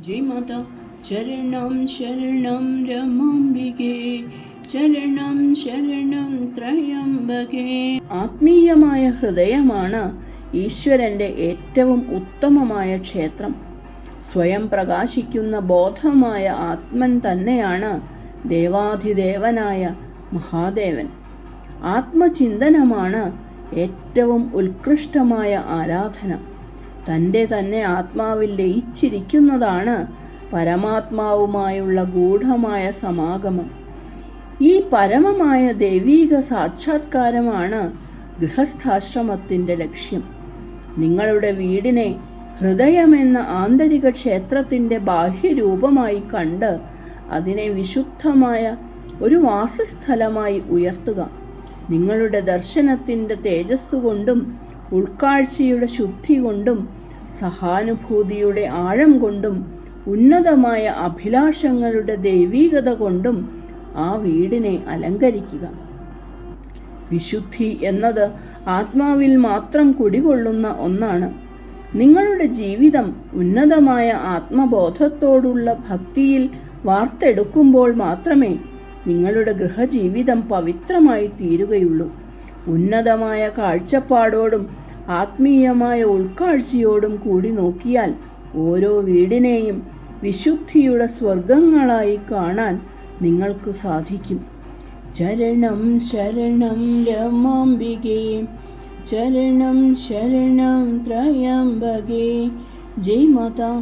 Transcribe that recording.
ജയ് മാതാ. ചരണം ശരണം രമാംബികേ, ചരണം ശരണം ത്രയംബകേ. ആത്മീയമായ ഹൃദയമാണ് ഈശ്വരൻ്റെ ഏറ്റവും ഉത്തമമായ ക്ഷേത്രം. സ്വയം പ്രകാശിക്കുന്ന ബോധമായ ആത്മൻ തന്നെയാണ് ദേവാധിദേവനായ മഹാദേവൻ. ആത്മചിന്തനമാണ് ഏറ്റവും ഉത്കൃഷ്ടമായ ആരാധന. തൻ്റെ തന്നെ ആത്മാവിൽ ലയിച്ചിരിക്കുന്നതാണ് പരമാത്മാവുമായുള്ള ഗൂഢമായ സമാഗമം. ഈ പരമമായ ദൈവീക സാക്ഷാത്കാരമാണ് ഗൃഹസ്ഥാശ്രമത്തിൻ്റെ ലക്ഷ്യം. നിങ്ങളുടെ വീടിനെ ഹൃദയമെന്ന ആന്തരിക ക്ഷേത്രത്തിൻ്റെ ബാഹ്യരൂപമായി കണ്ട് അതിനെ വിശുദ്ധമായ ഒരു വാസസ്ഥലമായി ഉയർത്തുക. നിങ്ങളുടെ ദർശനത്തിൻ്റെ തേജസ്സുകൊണ്ടും ഉൾക്കാഴ്ചയുടെ ശുദ്ധി കൊണ്ടും സഹാനുഭൂതിയുടെ ആഴം കൊണ്ടും ഉന്നതമായ അഭിലാഷങ്ങളുടെ ദൈവീകത കൊണ്ടും ആ വീടിനെ അലങ്കരിക്കുക. വിശുദ്ധി എന്നത് ആത്മാവിൽ മാത്രം കുടികൊള്ളുന്ന ഒന്നാണ്. നിങ്ങളുടെ ജീവിതം ഉന്നതമായ ആത്മബോധത്തോടുള്ള ഭക്തിയിൽ വാർത്തെടുക്കുമ്പോൾ മാത്രമേ നിങ്ങളുടെ ഗൃഹജീവിതം പവിത്രമായി തീരുകയുള്ളൂ. ഉന്നതമായ കാഴ്ചപ്പാടോടും ആത്മീയമായ ഉൾക്കാഴ്ചയോടും കൂടി നോക്കിയാൽ ഓരോ വീടിനെയും വിശുദ്ധിയുടെ സ്വർഗങ്ങളായി കാണാൻ നിങ്ങൾക്ക് സാധിക്കും. ചരണം ശരണം രമാംബികേ, ചരണം ശരണം ത്രയംബകേ. ജയ് മാതാ.